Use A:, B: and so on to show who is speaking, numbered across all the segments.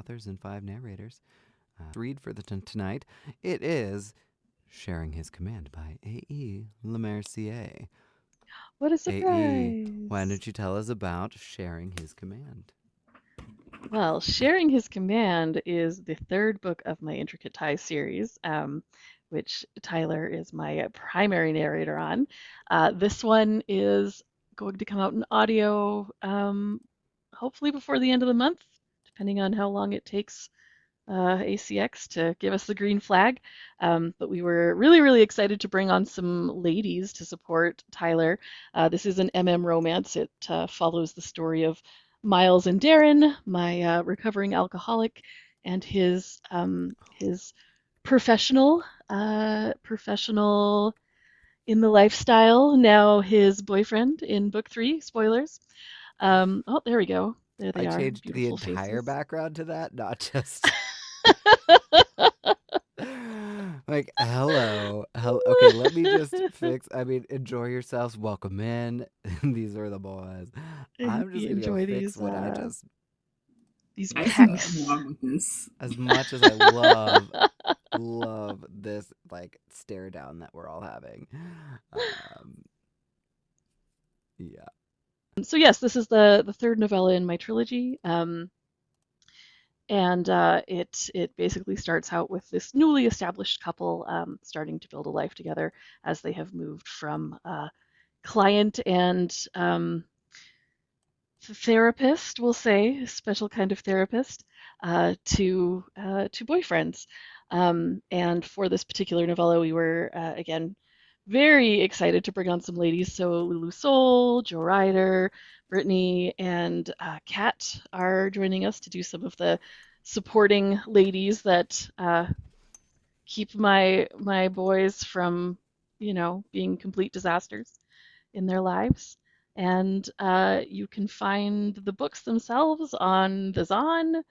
A: authors and 5 narrators. Read for tonight. It is Sharing His Command by A.E. LeMercier.
B: What a
A: A.E., why
B: surprise!
A: don't you tell us about Sharing His Command?
B: Well, Sharing His Command is the third book of my Intricate Ties series, which Tyler is my primary narrator on. This one is going to come out in audio, hopefully before the end of the month, depending on how long it takes ACX to give us the green flag. But we were really, really excited to bring on some ladies to support Tyler. This is an romance. It follows the story of Miles and Darren, my recovering alcoholic, and his professional in the lifestyle, now his boyfriend in book 3. Spoilers. Oh, there we go. There they
A: I
B: are,
A: changed the
B: beautiful
A: entire
B: faces.
A: background to that, not just like hello. Okay, let me just fix. I mean, enjoy yourselves. Welcome in. These are the boys.
B: I hope
A: I'm just
B: you
A: gonna go
B: enjoy
A: fix what I just
B: these
C: I see
A: uh,
C: nothing
B: pecs.
C: wrong with this.
A: as much as I love this like stare down that we're all having. Um, yeah.
B: So yes, this is the third novella in my trilogy, and it basically starts out with this newly established couple starting to build a life together as they have moved from client and therapist, we'll say, special kind of therapist, to boyfriends. And for this particular novella, we were again very excited to bring on some ladies. So Luulu, Jo Ryder, Brittany, and Kat are joining us to do some of the supporting ladies that keep my boys from, being complete disasters in their lives. And you can find the books themselves on the Zon.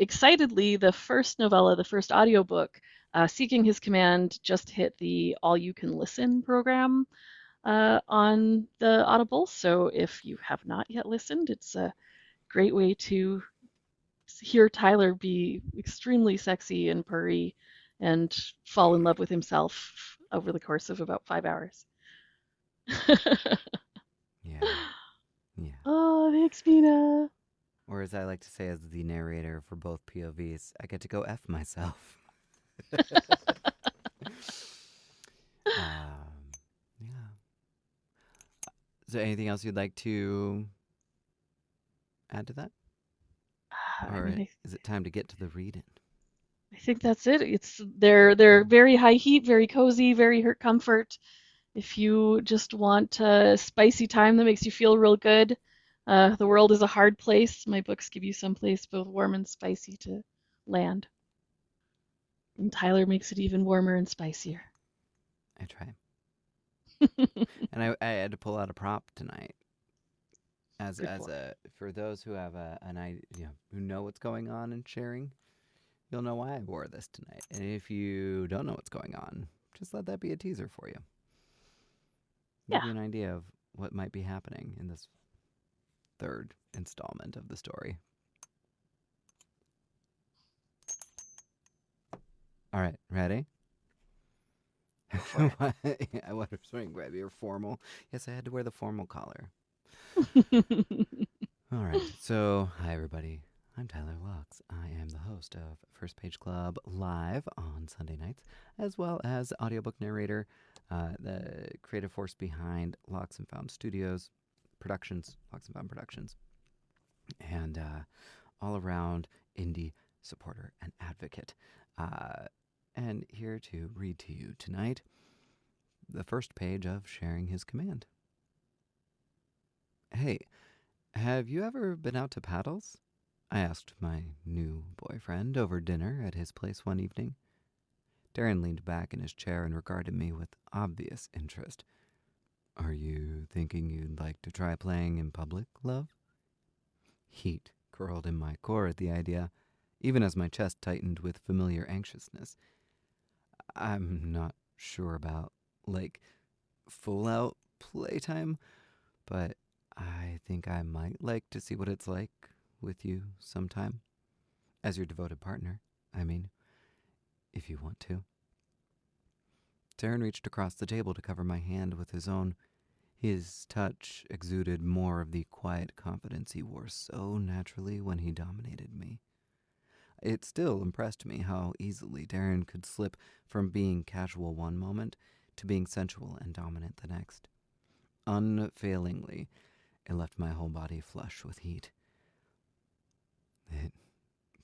B: Excitedly, the first novella, the first audiobook, Seeking His Command, just hit the All You Can Listen program on the Audible. So if you have not yet listened, it's a great way to hear Tyler be extremely sexy and purry and fall in love with himself over the course of about 5 hours.
A: Yeah. Yeah.
B: Oh, thanks, Mina.
A: Or as I like to say as the narrator for both POVs, I get to go F myself. Yeah. Is there anything else you'd like to add to that?
B: I
A: Or
B: mean, I,
A: is it time to get to the reading?
B: I think that's it. They're very high heat, very cozy, very hurt comfort. If you just want a spicy time that makes you feel real good, the world is a hard place. My books give you some place both warm and spicy to land. And Tyler makes it even warmer and spicier.
A: I try. And I had to pull out a prop tonight
B: Good
A: as
B: boy.
A: a for those who have an idea, who know what's going on in sharing, you'll know why I wore this tonight. And if you don't know what's going on, just let that be a teaser for you. Give
B: Yeah.
A: you an idea of what might be happening in this third installment of the story. All right, ready?
B: Go for
A: I want to swing, grab your formal. Yes, I had to wear the formal collar.
B: it.
A: All right, so hi everybody. I'm Tyler Laux. I am the host of First Page Club live on Sunday nights, as well as audiobook narrator, the creative force behind Laux and Found Studios Productions, Laux and Found Productions, and all around indie supporter and advocate. And here to read to you tonight the first page of Sharing His Command. Hey, have you ever been out to paddles? I asked my new boyfriend over dinner at his place one evening. Darren leaned back in his chair and regarded me with obvious interest. Are you thinking you'd like to try playing in public, love? Heat curled in my core at the idea, even as my chest tightened with familiar anxiousness. I'm not sure about, like, full-out playtime, but I think I might like to see what it's like with you sometime. As your devoted partner, I mean, if you want to. Darren reached across the table to cover my hand with his own. His touch exuded more of the quiet confidence he wore so naturally when he dominated me. It still impressed me how easily Darren could slip from being casual one moment to being sensual and dominant the next. Unfailingly, it left my whole body flush with heat. It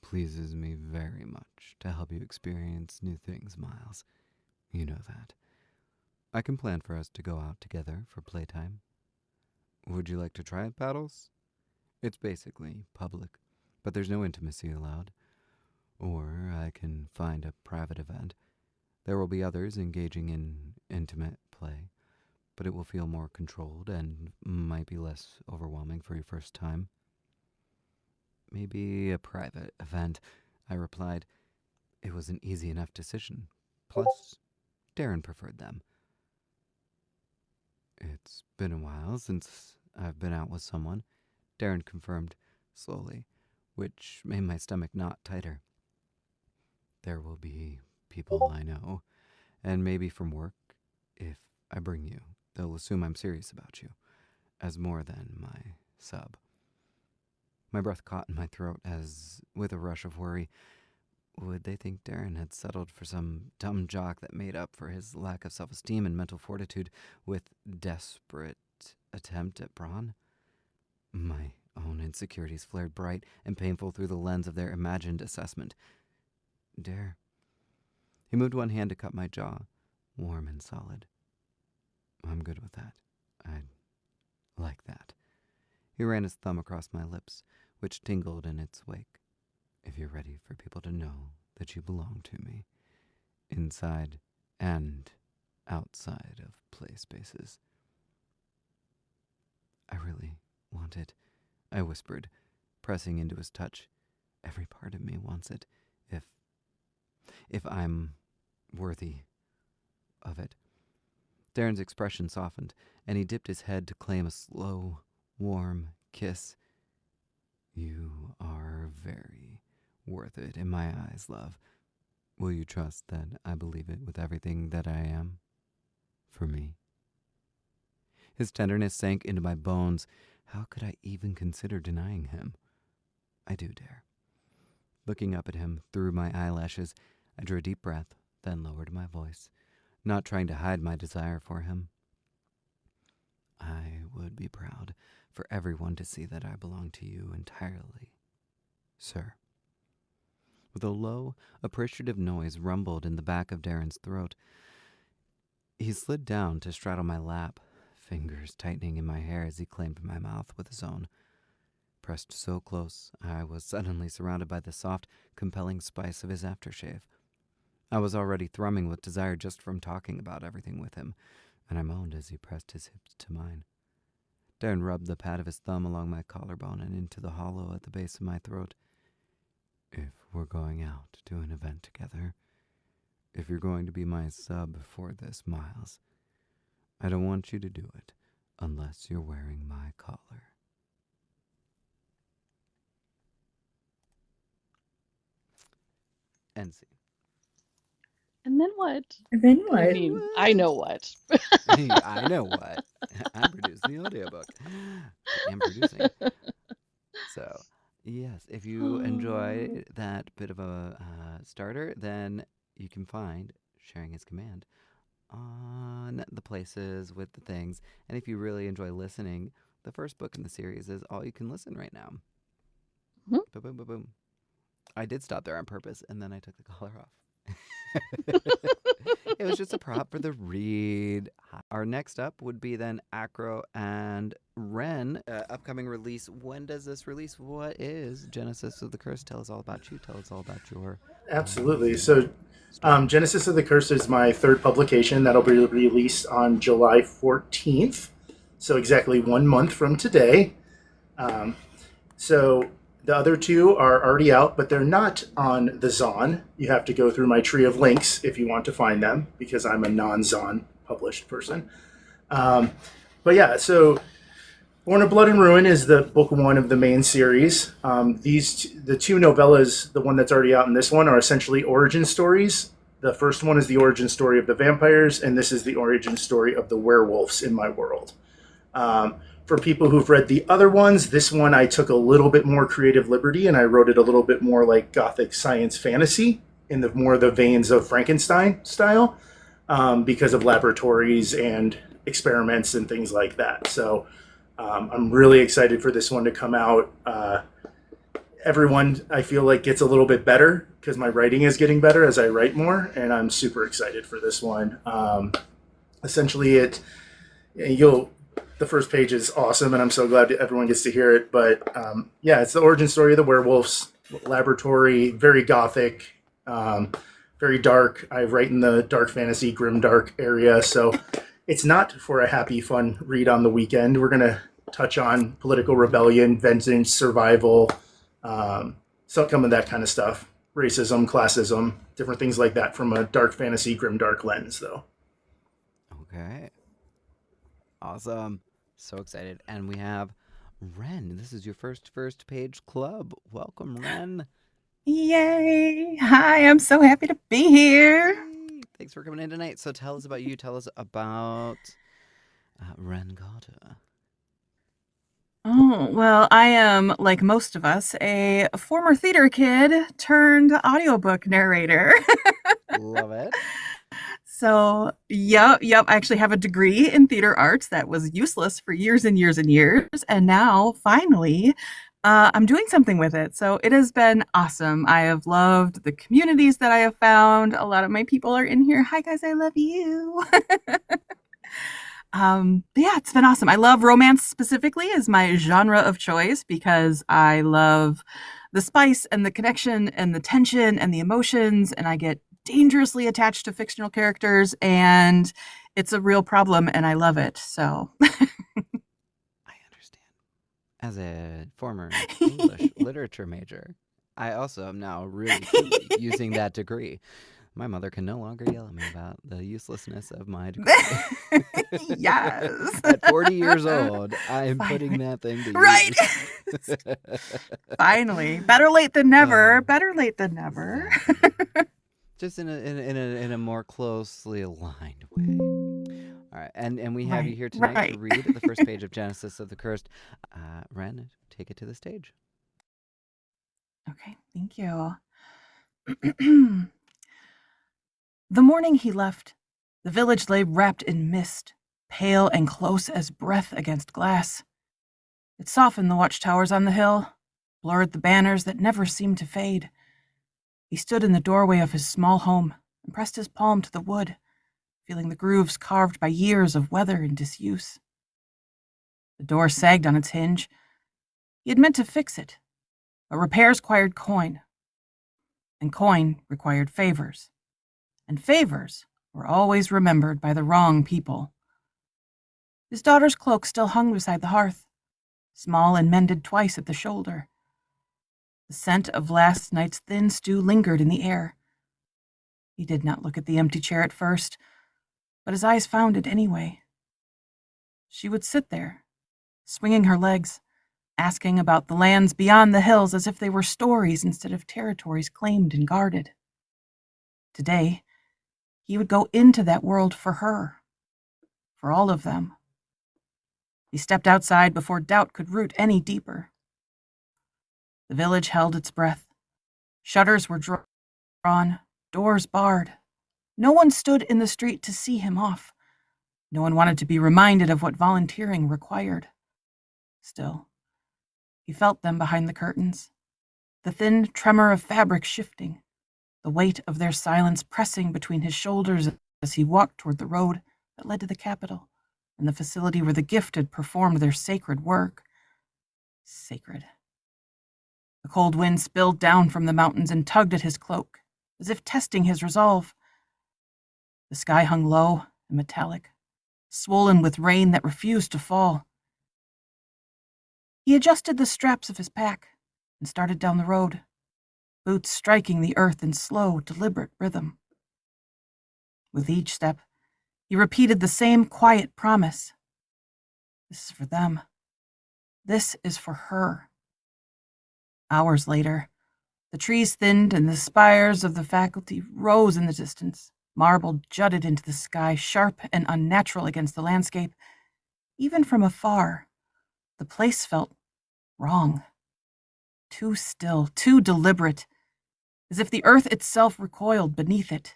A: pleases me very much to help you experience new things, Miles. You know that. I can plan for us to go out together for playtime. Would you like to try it, Paddles? It's basically public, but there's no intimacy allowed. Or I can find a private event. There will be others engaging in intimate play, but it will feel more controlled and might be less overwhelming for your first time. Maybe a private event, I replied. It was an easy enough decision. Plus, Darren preferred them. It's been a while since I've been out with someone, Darren confirmed slowly, which made my stomach knot tighter. There will be people I know, and maybe from work. If I bring you, they'll assume I'm serious about you, as more than my sub. My breath caught in my throat as, with a rush of worry, would they think Darren had settled for some dumb jock that made up for his lack of self-esteem and mental fortitude with desperate attempt at brawn? My own insecurities flared bright and painful through the lens of their imagined assessment. Dare. He moved one hand to cut my jaw, warm and solid. I'm good with that. I'd like that. He ran his thumb across my lips, which tingled in its wake. If you're ready for people to know that you belong to me, inside and outside of play spaces. I really want it, I whispered, pressing into his touch. Every part of me wants it, if I'm worthy of it. Darren's expression softened, and he dipped his head to claim a slow, warm kiss. You are very worth it in my eyes, love. Will you trust that I believe it with everything that I am? For me. His tenderness sank into my bones. How could I even consider denying him? I do dare. Looking up at him through my eyelashes, I drew a deep breath, then lowered my voice, not trying to hide my desire for him. I would be proud for everyone to see that I belong to you entirely, sir. With a low, appreciative noise rumbled in the back of Darren's throat. He slid down to straddle my lap, fingers tightening in my hair as he claimed my mouth with his own. Pressed so close, I was suddenly surrounded by the soft, compelling spice of his aftershave. I was already thrumming with desire just from talking about everything with him, and I moaned as he pressed his hips to mine. Darren rubbed the pad of his thumb along my collarbone and into the hollow at the base of my throat. If we're going out to an event together, if you're going to be my sub for this, Miles, I don't want you to do it unless you're wearing my collar. End scene.
B: And then what?
C: And then what?
B: I mean, I know what.
A: I know what. I'm producing the audiobook. I'm producing. So, yes, if you enjoy that bit of a starter, then you can find Sharing His Command on the places with the things. And if you really enjoy listening, the first book in the series is All You Can Listen right now.
B: Mhm.
A: Boom, boom, boom, boom. I did stop there on purpose, and then I took the collar off. It was just a prop for the read. Our next up would be then Afro and Wren, upcoming release. When does this release? What is Genesis of the Curse? Tell us all about you. Tell us all about your...
D: Absolutely. So Genesis of the Curse is my third publication. That'll be released on July 14th. So exactly 1 month from today. So the other two are already out, but they're not on the Zon. You have to go through my tree of links if you want to find them, because I'm a non-Zon published person. But yeah, so Born of Blood and Ruin is the book one of the main series. The two novellas, the one that's already out in this one, are essentially origin stories. The first one is the origin story of the vampires, and this is the origin story of the werewolves in my world. For people who've read the other ones, this one I took a little bit more creative liberty, and I wrote it a little bit more like gothic science fantasy in the more the veins of Frankenstein style, because of laboratories and experiments and things like that. So I'm really excited for this one to come out. Everyone, I feel like, gets a little bit better because my writing is getting better as I write more, and I'm super excited for this one. Essentially, the first page is awesome, and I'm so glad everyone gets to hear it. But yeah, it's the origin story of the werewolves, laboratory, very gothic, very dark. I write in the dark fantasy, grim dark area, so it's not for a happy, fun read on the weekend. We're going to touch on political rebellion, vengeance, survival, some of that kind of stuff. Racism, classism, different things like that from a dark fantasy, grim dark lens, though.
A: Okay. Awesome. So excited. And we have Wren. This is your first page club. Welcome, Wren.
C: Yay! Hi, I'm so happy to be here.
A: Yay. Thanks for coming in tonight. So tell us about you. Tell us about Wren Carter.
C: Oh, well, I am, like most of us, a former theater kid turned audiobook narrator.
A: Love it.
C: So, yep. I actually have a degree in theater arts that was useless for years and years and years. And now, finally, I'm doing something with it. So it has been awesome. I have loved the communities that I have found. A lot of my people are in here. Hi, guys. I love you. Yeah, it's been awesome. I love romance specifically as my genre of choice because I love the spice and the connection and the tension and the emotions, and I get dangerously attached to fictional characters, and it's a real problem, and I love it. So
A: I understand. As a former English literature major, I also am now really using that degree. My mother can no longer yell at me about the uselessness of my degree.
C: Yes.
A: At 40 years old, I am putting that thing to use.
C: Right. Finally. Better late than never. Better late than never.
A: Just in a more closely aligned way. All right, and we have you here tonight to read the first page of Genesis of the Cursed. Wren, take it to the stage.
C: Okay, thank you. The morning he left, the village lay wrapped in mist, pale and close as breath against glass. It softened the watchtowers on the hill, blurred the banners that never seemed to fade. He stood in the doorway of his small home and pressed his palm to the wood, feeling the grooves carved by years of weather and disuse. The door sagged on its hinge. He had meant to fix it, but repairs required coin, and coin required favors. And favors were always remembered by the wrong people. His daughter's cloak still hung beside the hearth, small and mended twice at the shoulder. The scent of last night's thin stew lingered in the air. He did not look at the empty chair at first, but his eyes found it anyway. She would sit there, swinging her legs, asking about the lands beyond the hills as if they were stories instead of territories claimed and guarded. Today, he would go into that world for her, for all of them. He stepped outside before doubt could root any deeper. The village held its breath. Shutters were drawn, doors barred. No one stood in the street to see him off. No one wanted to be reminded of what volunteering required. Still, he felt them behind the curtains, the thin tremor of fabric shifting, the weight of their silence pressing between his shoulders as he walked toward the road that led to the capital and the facility where the gifted performed their sacred work. Sacred. The cold wind spilled down from the mountains and tugged at his cloak, as if testing his resolve. The sky hung low and metallic, swollen with rain that refused to fall. He adjusted the straps of his pack and started down the road, boots striking the earth in slow, deliberate rhythm. With each step, he repeated the same quiet promise. This is for them, This is for her. Hours later, the trees thinned and the spires of the faculty rose in the distance. Marble jutted into the sky, sharp and unnatural against the landscape. Even from afar, the place felt wrong. Too still, too deliberate, as if the earth itself recoiled beneath it.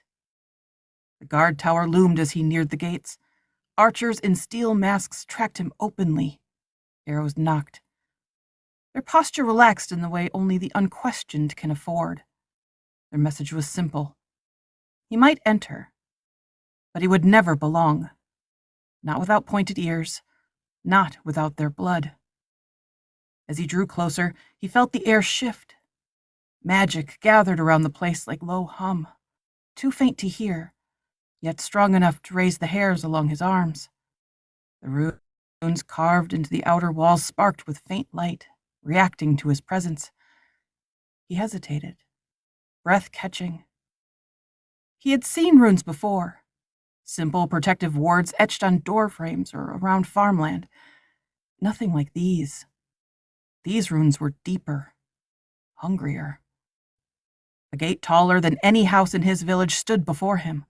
C: The guard tower loomed as he neared the gates. Archers in steel masks tracked him openly. Arrows knocked. Their posture relaxed in the way only the unquestioned can afford. Their message was simple. He might enter, but he would never belong. Not without pointed ears, not without their blood. As he drew closer, he felt the air shift. Magic gathered around the place like low hum, too faint to hear, yet strong enough to raise the hairs along his arms. The runes carved into the outer walls sparked with faint light, reacting to his presence. He hesitated, breath catching. He had seen runes before, simple protective wards etched on door frames or around farmland. Nothing like these. These runes were deeper, hungrier. A gate taller than any house in his village stood before him.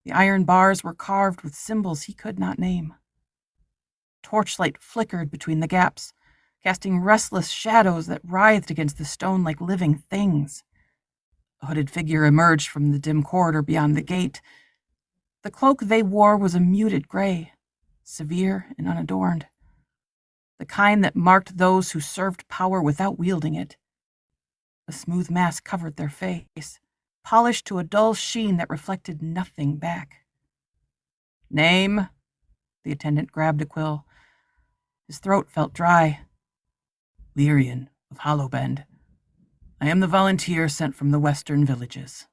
C: The iron bars were carved with symbols he could not name. Torchlight flickered between the gaps, casting restless shadows that writhed against the stone like living things. A hooded figure emerged from the dim corridor beyond the gate. The cloak they wore was a muted gray, severe and unadorned, the kind that marked those who served power without wielding it. A smooth mask covered their face, polished to a dull sheen that reflected nothing back. Name? The attendant grabbed a quill. His throat felt dry. Lyrian of Hollowbend. I am the volunteer sent from the western villages.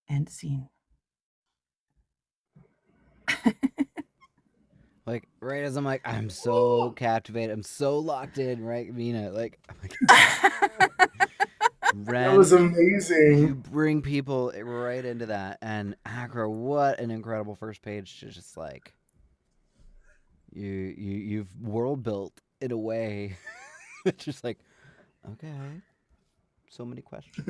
C: End scene.
A: Like, right as I'm like, I'm so captivated, I'm so locked in, right, Mina? Like, Wren,
D: That was amazing.
A: you bring people right into that. And Afro, what an incredible first page to just like, you've world built in a way. It's just like, okay, so many questions.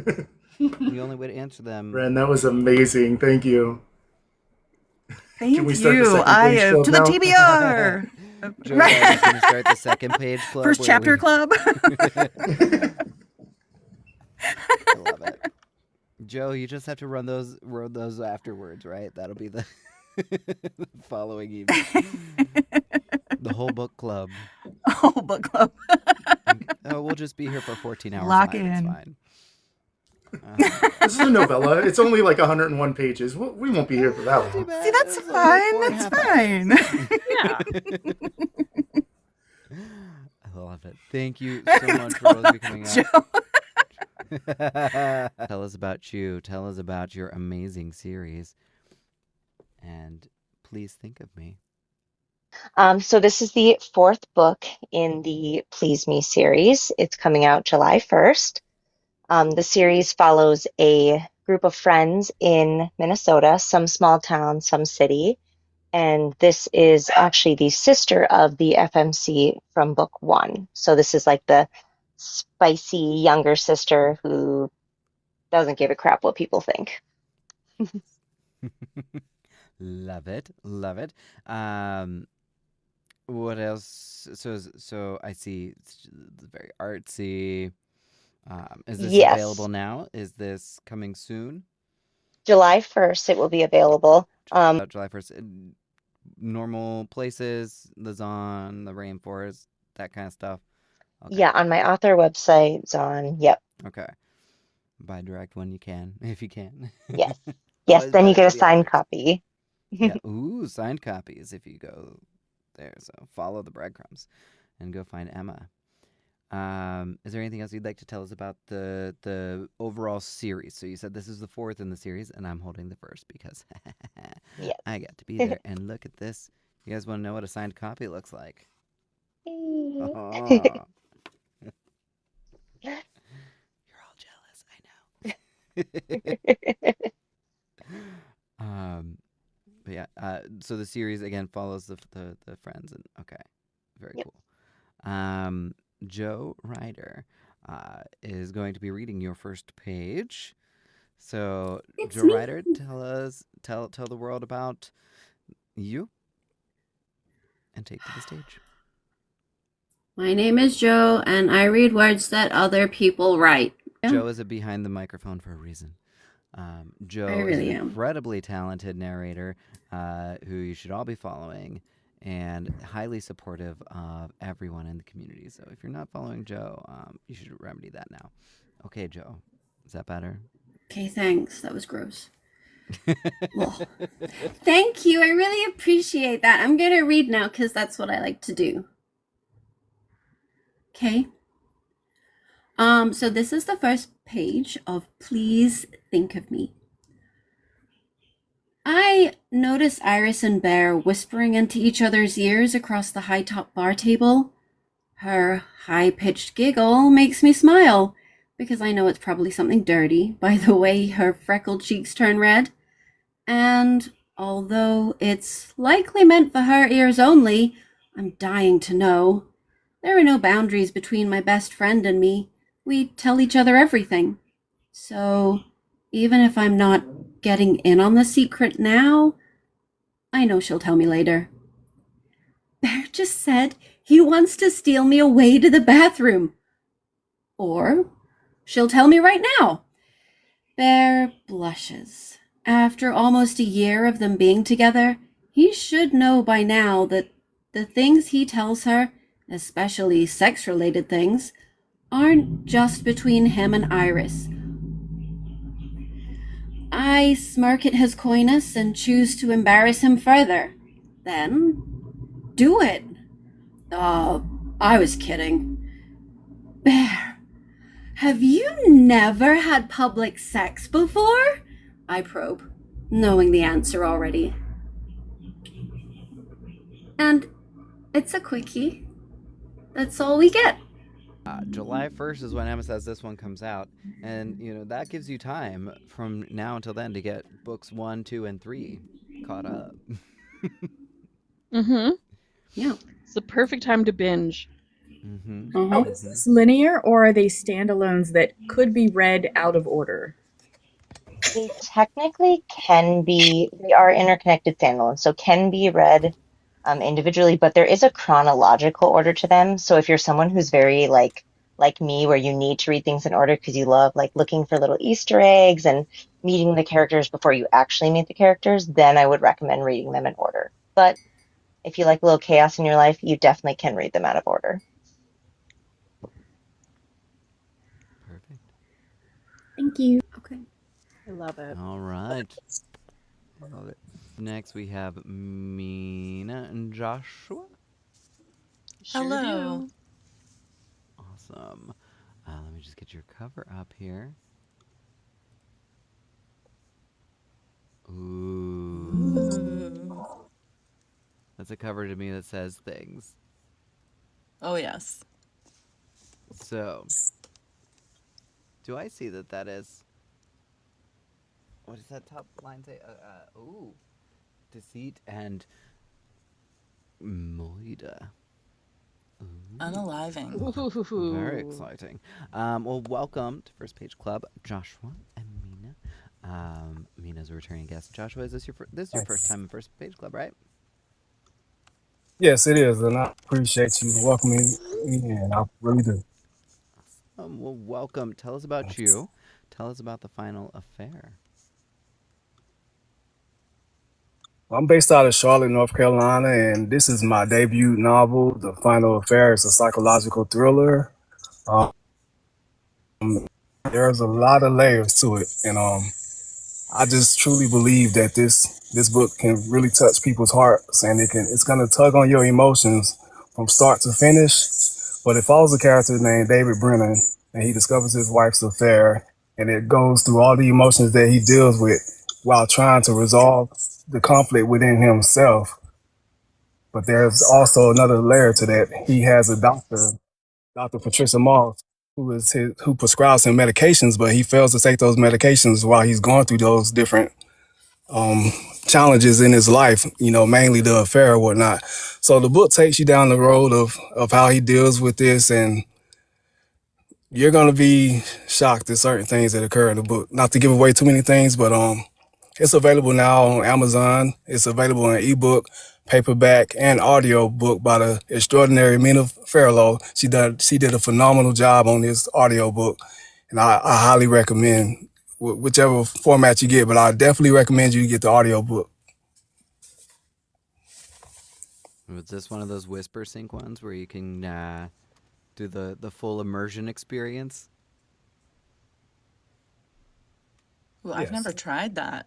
A: The only way to answer them.
D: Wren, that was amazing. Thank you.
C: Thank
D: Can we start the
C: you.
D: second
C: I
D: page
C: am
D: club
C: to the
D: now?
C: TBR.
A: Jo Ryder's going to start the second page club.
C: First chapter club.
A: I love it. Jo, you just have to run those afterwards, right? That'll be the following evening. The whole book club.
C: Whole book club.
A: Oh, we'll just be here for 14 hours.
C: Lock
A: It's
C: in.
A: fine.
D: This is a novella. It's only like 101 pages. We won't be here for that long.
C: See, that's fine. That's fine.
B: Yeah.
A: I love it. Thank you so much for both of you coming out. Tell us about you. Tell us about your amazing series. And please think of me.
E: So this is the fourth book in the Please Me series. It's coming out July 1st. The series follows a group of friends in Minnesota, some small town, some city. And this is actually the sister of the FMC from book one. So this is like the spicy younger sister who doesn't give a crap what people think.
A: Love it. Love it. What else? So I see it's very artsy. Is this
E: Yes.
A: available now? Is this coming soon?
E: July 1st, it will be available.
A: July 1st. Normal places, the Zon, the rainforest, that kind of stuff. Okay.
E: Yeah, on my author website, Zon. Yep.
A: Okay. Buy direct when you can, if you can.
E: Yes. Yes, then you get a signed copy.
A: Yeah. Ooh, signed copies if you go there. So follow the breadcrumbs and go find Emma. Is there anything else you'd like to tell us about the overall series? So you said this is the fourth in the series, and I'm holding the first because
E: Yes.
A: I got to be there. And look at this. You guys want to know what a signed copy looks like? Oh. You're all jealous, I know. But yeah, so the series again follows the friends, and okay. Jo Ryder is going to be reading your first page. So,
F: It's
A: Jo
F: me.
A: Ryder, tell the world about you and take to the stage.
F: My name is Jo, and I read words that other people write.
A: Jo is behind the microphone for a reason. Jo is an incredibly talented narrator who you should all be following, and highly supportive of everyone in the community. So if you're not following Jo, you should remedy that now. Okay, Jo, is that better?
F: Okay, thanks. That was gross. Well, thank you. I really appreciate that. I'm going to read now because that's what I like to do. Okay. So this is the first page of Please Think of Me. I notice Iris and Bear whispering into each other's ears across the high-top bar table. Her high-pitched giggle makes me smile, because I know it's probably something dirty by the way her freckled cheeks turn red. And although it's likely meant for her ears only, I'm dying to know. There are no boundaries between my best friend and me. We tell each other everything. So even if I'm not getting in on the secret now, I know she'll tell me later. Bear just said he wants to steal me away to the bathroom. Or she'll tell me right now. Bear blushes. After almost a year of them being together, he should know by now that the things he tells her, especially sex-related things, aren't just between him and Iris. I smirk at his coyness and choose to embarrass him further. Then, do it. I was kidding. Bear, have you never had public sex before? I probe, knowing the answer already. And it's a quickie. That's all we get.
A: July 1st is when Emma says this one comes out, and that gives you time from now until then to get books 1, 2, and 3 caught up.
B: Yeah, it's the perfect time to binge.
G: Oh, is this linear, or are they standalones that could be read out of order?
E: They technically can be. They are interconnected standalones, so can be read individually, but there is a chronological order to them. So if you're someone who's very like me, where you need to read things in order because you love looking for little Easter eggs and meeting the characters before you actually meet the characters, then I would recommend reading them in order. But if you like a little chaos in your life, you definitely can read them out of order.
A: Perfect.
G: Thank you.
F: Okay.
B: I love it.
A: All right. I love it. Next, we have Mina and Joshua.
H: Hello.
A: Awesome. Let me just get your cover up here. Ooh. That's a cover to me that says things.
H: Oh, yes.
A: So, do I see that is... What does that top line say? Deceit and Moida.
H: Unaliving.
B: Ooh.
A: Very exciting. Well, welcome to First Page Club, Joshua and Mina. Mina's a returning guest. Joshua, is this your first time in First Page Club, right?
I: Yes, it is, and I appreciate you welcoming me in. I really do.
A: Well, welcome. Tell us about you. Tell us about the final affair.
I: I'm based out of Charlotte, North Carolina, and this is my debut novel, The Final Affair. It's a psychological thriller. There's a lot of layers to it, and I just truly believe that this book can really touch people's hearts, and it's gonna tug on your emotions from start to finish. But it follows a character named David Brennan, and he discovers his wife's affair, and it goes through all the emotions that he deals with while trying to resolve the conflict within himself. But there's also another layer to that. He has a doctor, Dr. Patricia Moss, who prescribes him medications, but he fails to take those medications while he's going through those different challenges in his life, mainly the affair or whatnot. So the book takes you down the road of how he deals with this, and you're going to be shocked at certain things that occur in the book. Not to give away too many things, but it's available now on Amazon. It's available in ebook, paperback, and audio book by the extraordinary Mina Fairlow. She did a phenomenal job on this audio book, and I highly recommend whichever format you get, but I definitely recommend you get the audio book.
A: Was this one of those whisper sync ones where you can do the full immersion experience?
H: Ooh, I've never tried that.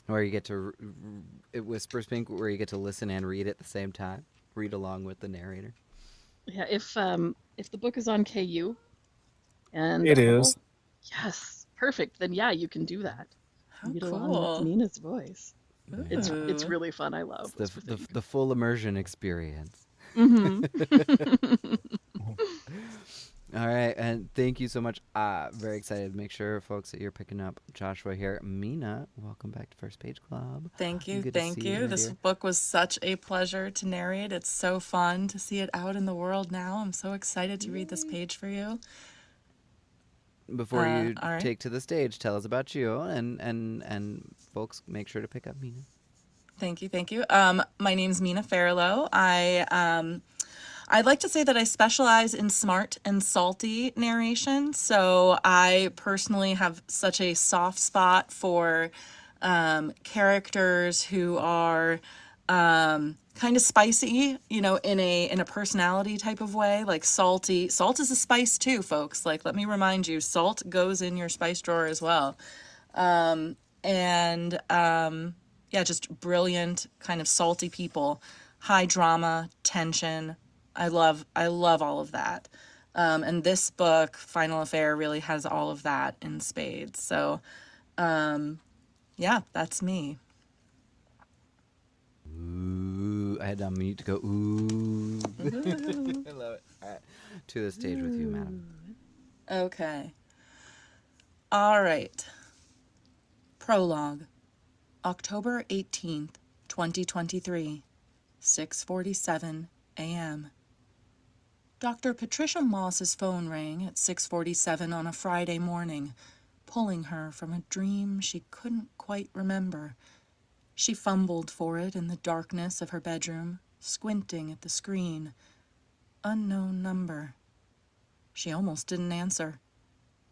A: Or you get to whisper sync where you get to listen and read at the same time, read along with the narrator.
B: Yeah, if the book is on KU and
I: It
B: Audible,
I: is.
B: yes, perfect. Then yeah, you can do that.
H: How
B: Read
H: cool.
B: along with Mina's voice.
H: Ooh.
B: It's really fun. I love
A: It's the full immersion experience.
B: Mm-hmm.
A: All right, and thank you so much. Very excited to make sure, folks, that you're picking up Joshua here. Mina, welcome back to First Page Club.
H: Thank you,
A: Good to
H: thank
A: see
H: you.
A: my
H: This
A: dear.
H: book was such a pleasure to narrate. It's so fun to see it out in the world now. I'm so excited to read this page for you.
A: Before you
H: all right.
A: take to the stage, tell us about you, and folks, make sure to pick up Mina.
H: Thank you, thank you. My name's Mina Fairlow. I'd like to say that I specialize in smart and salty narration. So I personally have such a soft spot for characters who are kind of spicy, in a personality type of way, like salty. Salt is a spice too, folks. Like, let me remind you, salt goes in your spice drawer as well. Yeah, just brilliant, kind of salty people, high drama, tension. I love all of that. And this book, Final Affair, really has all of that in spades. So, yeah, that's me.
A: Ooh, I had to unmute to go, ooh. I love it. All right, to the stage with you, madam.
H: Okay. All right. Prologue. October 18th, 2023, 6:47 a.m. Dr. Patricia Moss's phone rang at 6:47 on a Friday morning, pulling her from a dream she couldn't quite remember. She fumbled for it in the darkness of her bedroom, squinting at the screen. Unknown number. She almost didn't answer.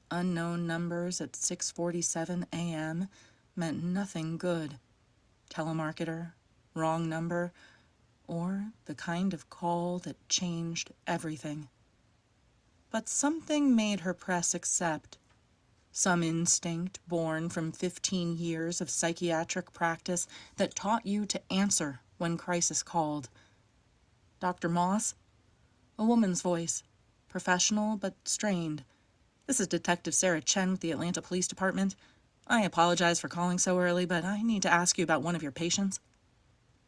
H: Unknown numbers at 6:47 a.m. meant nothing good. Telemarketer, wrong number, or the kind of call that changed everything. But something made her press accept. Some instinct born from 15 years of psychiatric practice that taught you to answer when crisis called. Dr. Moss? A woman's voice, professional but strained. This is Detective Sarah Chen with the Atlanta Police Department. I apologize for calling so early, but I need to ask you about one of your patients.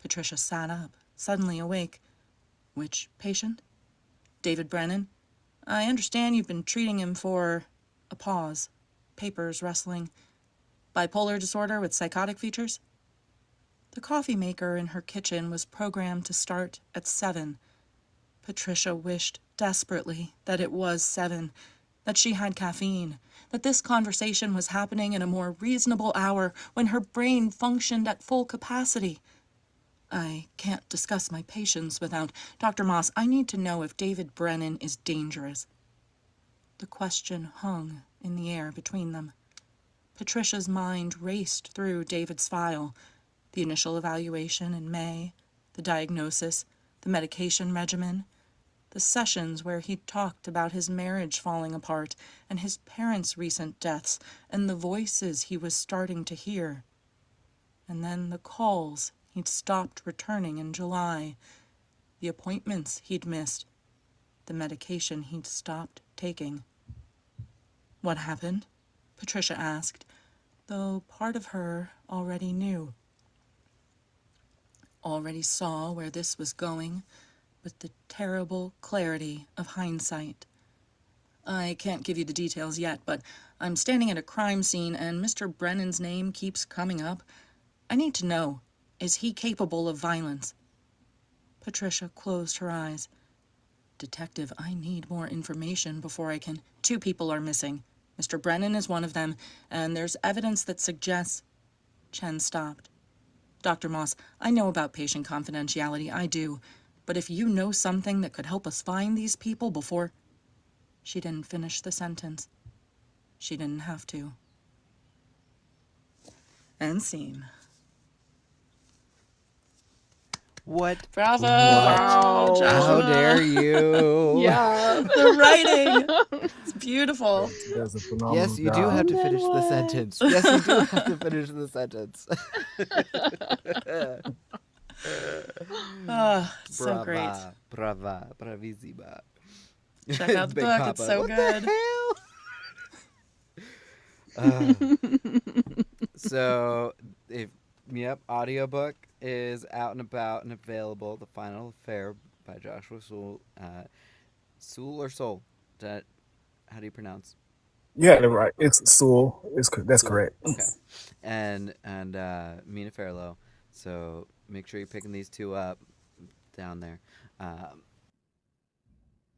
H: Patricia sat up, suddenly awake. Which patient? David Brennan. I understand you've been treating him for... A pause. Papers rustling. Bipolar disorder with psychotic features? The coffee maker in her kitchen was programmed to start at 7. Patricia wished desperately that it was 7, that she had caffeine, that this conversation was happening in a more reasonable hour when her brain functioned at full capacity. I can't discuss my patients without... Dr. Moss, I need to know if David Brennan is dangerous. The question hung in the air between them. Patricia's mind raced through David's file. The initial evaluation in May, the diagnosis, the medication regimen, the sessions where he'd talked about his marriage falling apart and his parents' recent deaths and the voices he was starting to hear. And then the calls he'd stopped returning in July, the appointments he'd missed, the medication he'd stopped taking. What happened? Patricia asked, though part of her already knew. Already saw where this was going with the terrible clarity of hindsight. I can't give you the details yet, but I'm standing at a crime scene and Mr. Brennan's name keeps coming up. I need to know, is he capable of violence? Patricia closed her eyes. Detective, I need more information before I can... 2 people are missing. Mr. Brennan is one of them, and there's evidence that suggests... Chen stopped. Dr. Moss, I know about patient confidentiality, I do. But if you know something that could help us find these people before... She didn't finish the sentence. She didn't have to. End scene.
A: What?
H: Bravo,
G: Wow.
H: Joshua.
A: How dare you?
G: Yeah.
H: The writing. It's beautiful.
I: That's a phenomenal
A: Yes, you do
I: job.
A: have to
B: And then
A: finish the
B: what?
A: sentence. Yes, you do have to finish the sentence.
H: So
A: Brava,
H: great.
A: brava, bravissima.
H: Check out the
A: Big
H: book.
A: Papa.
H: It's so
A: What
H: good.
A: the hell? So, audiobook is out and about and available. The Final Affair by Joshua Sewell. Sewell or Soul? How do you pronounce?
I: Yeah, they're right. It's Sewell. That's
A: Sewell.
I: correct.
A: Okay. And Mina Fairlow. So make sure you're picking these 2 up down there.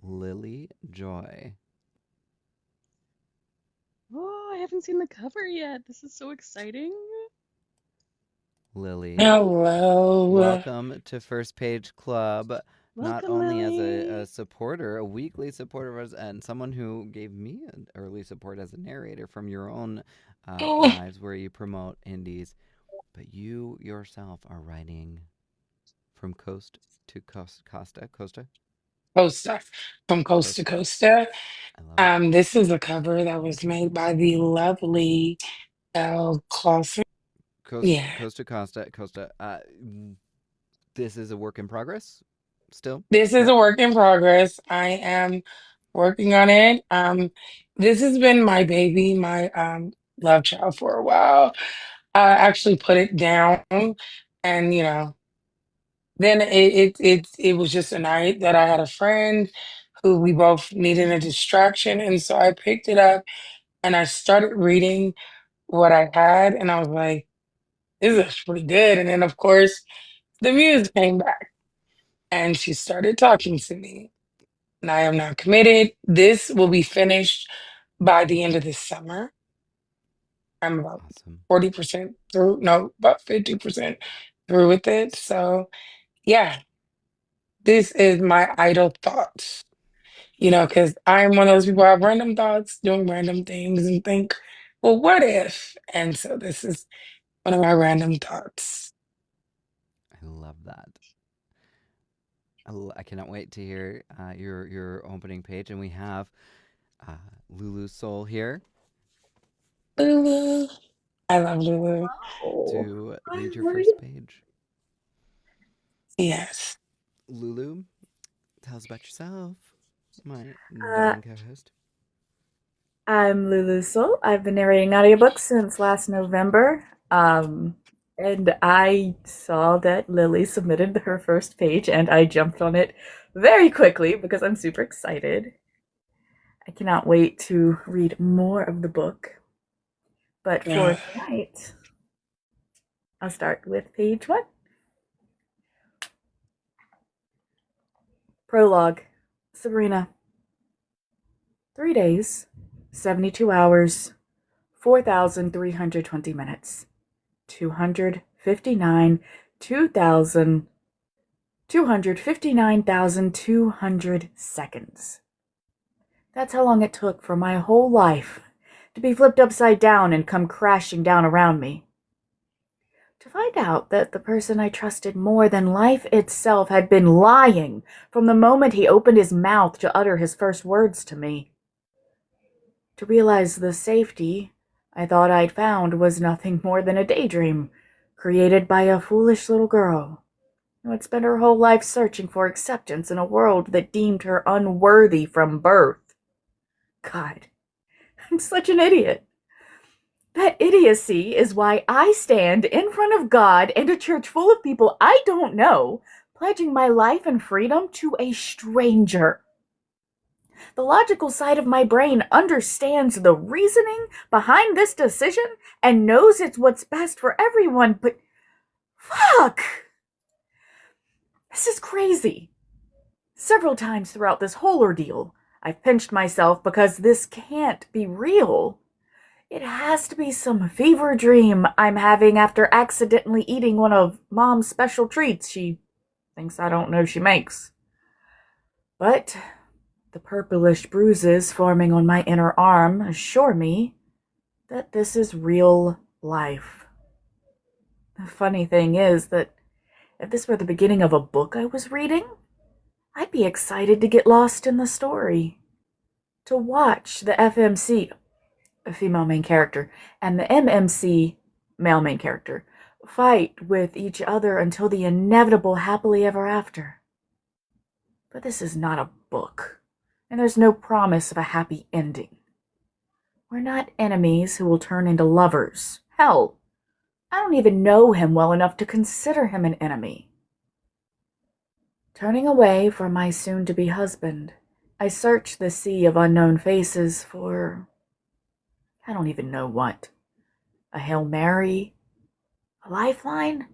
A: Lily Joy.
B: Oh, I haven't seen the cover yet. This is so exciting.
A: Lily,
J: Hello.
A: welcome to First Page Club. Not
B: Welcome,
A: only as
B: Lily.
A: a supporter, a weekly supporter, and someone who gave me an early support as a narrator from your own lives where you promote indies, but you yourself are writing from coast to Costa.
J: Costa. From Coast to Costa.
A: I love it.
J: This is a cover that was made by the lovely Clausen. Yeah.
A: Coast to Costa. This is a work in progress still?
J: This is a work in progress. I am working on it. This has been my baby, my love child for a while. I actually put it down and then it was just a night that I had a friend who we both needed a distraction. And so I picked it up and I started reading what I had, and I was like, this is pretty good. And then, of course, the muse came back and she started talking to me. And I am now committed. This will be finished by the end of this summer. I'm about
A: Awesome.
J: 40% through, no, about 50% through with it. So, yeah, this is my idle thoughts. Because I'm one of those people who have random thoughts, doing random things, and think, well, what if? And so this is one of my random thoughts.
A: I love that. I cannot wait to hear your opening page, and we have Luulu's Soul here
J: Luulu. I love Luulu.
A: to read your first page.
J: Yes.
A: Luulu, tell us about yourself, my darling co-host.
G: I'm Luulu Soul. I've been narrating audiobooks since last November. And I saw that Lily submitted her first page, and I jumped on it very quickly because I'm super excited. I cannot wait to read more of the book. But for tonight, I'll start with page 1. Prologue. Sabrina. 3 days, 72 hours, 4,320 minutes. 259,200 seconds. That's how long it took for my whole life to be flipped upside down and come crashing down around me. To find out that the person I trusted more than life itself had been lying from the moment he opened his mouth to utter his first words to me. To realize the safety I thought I'd found was nothing more than a daydream created by a foolish little girl who had spent her whole life searching for acceptance in a world that deemed her unworthy from birth. God, I'm such an idiot. That idiocy is why I stand in front of God and a church full of people I don't know, pledging my life and freedom to a stranger. The logical side of my brain understands the reasoning behind this decision and knows it's what's best for everyone, but fuck! This is crazy. Several times throughout this whole ordeal, I've pinched myself because this can't be real. It has to be some fever dream I'm having after accidentally eating one of Mom's special treats she thinks I don't know she makes. But the purplish bruises forming on my inner arm assure me that this is real life. The funny thing is that if this were the beginning of a book I was reading, I'd be excited to get lost in the story. To watch the FMC, a female main character, and the MMC, male main character, fight with each other until the inevitable happily ever after. But this is not a book, and there's no promise of a happy ending. We're not enemies who will turn into lovers. Hell, I don't even know him well enough to consider him an enemy. Turning away from my soon-to-be husband, I search the sea of unknown faces for I don't even know what. A Hail Mary? A lifeline?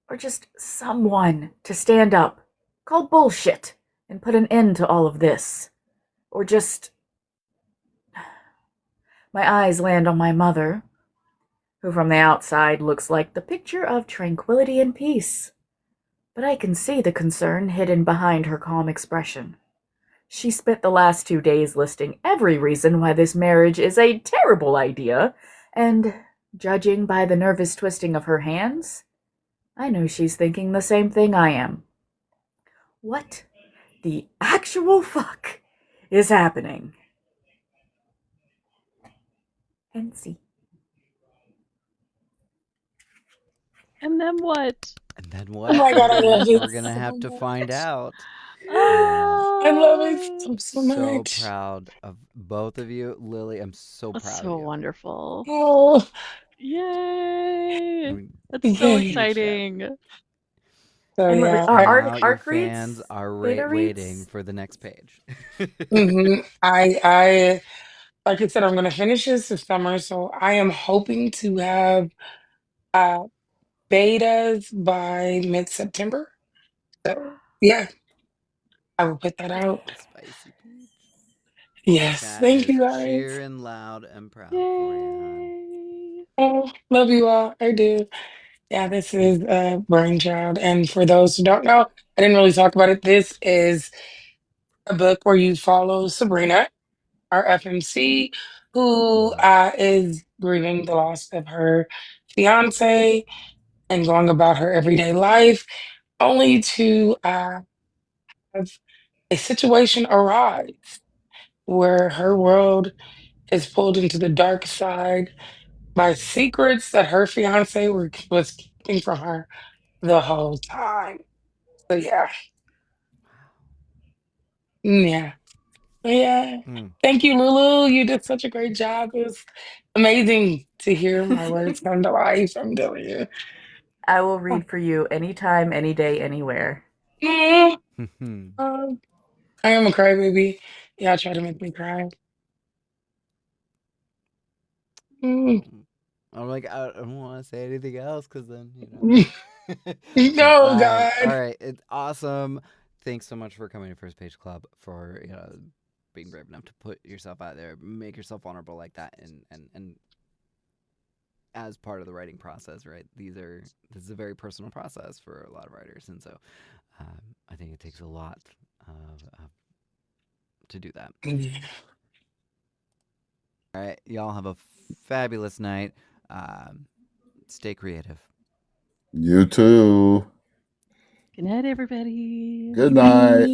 G: Or just someone to stand up, call bullshit, and put an end to all of this. Or just... My eyes land on my mother, who from the outside looks like the picture of tranquility and peace. But I can see the concern hidden behind her calm expression. She spent the last 2 days listing every reason why this marriage is a terrible idea, and, judging by the nervous twisting of her hands, I know she's thinking the same thing I am. What the actual fuck is happening? And see.
B: And then what?
A: And then what?
J: Oh my God, I love it
A: We're gonna
J: so
A: have to find
J: much.
A: out.
J: I love it so
A: So
J: much.
A: proud of both of you. Lily, I'm so proud
B: So
A: of you.
B: wonderful.
J: Oh,
B: Yay!
A: I mean,
B: That's so
J: yay.
B: exciting.
J: So
G: And
J: yeah,
A: and
G: art
A: now your
G: reads,
A: fans are
G: beta
A: waiting
G: reads.
A: for the next page.
J: I like I said, I'm gonna finish this summer, so I am hoping to have uh betas by mid-September. So yeah, I will put that out.
A: Oh, spicy peach.
J: Yes,
A: Chat
J: thank
A: is
J: you guys.
A: cheering loud and proud for you, hon.
B: Yay!
J: Oh, love you all. I do. Yeah, this is Brainchild. And for those who don't know, I didn't really talk about it. This is a book where you follow Sabrina, our FMC, who is grieving the loss of her fiance and going about her everyday life, only to have a situation arise where her world is pulled into the dark side by secrets that her fiance was keeping from her the whole time. So yeah, yeah, yeah.
A: Mm.
J: Thank you, Lulu. You did such a great job. It was amazing to hear my words come to life. I'm telling you.
G: I will read for you anytime, any day, anywhere.
J: Mm, I am a crybaby. Y'all try to make me cry. Mm.
A: I'm like, I don't want to say anything else because then,
J: No, God.
A: All right. It's awesome. Thanks so much for coming to First Page Club, for being brave enough to put yourself out there, make yourself vulnerable like that, and as part of the writing process, right? This is a very personal process for a lot of writers, and so I think it takes a lot to do that.
J: Yeah.
A: All right, y'all have a fabulous night. Stay creative.
K: You too.
B: Good night, everybody.
K: Good night.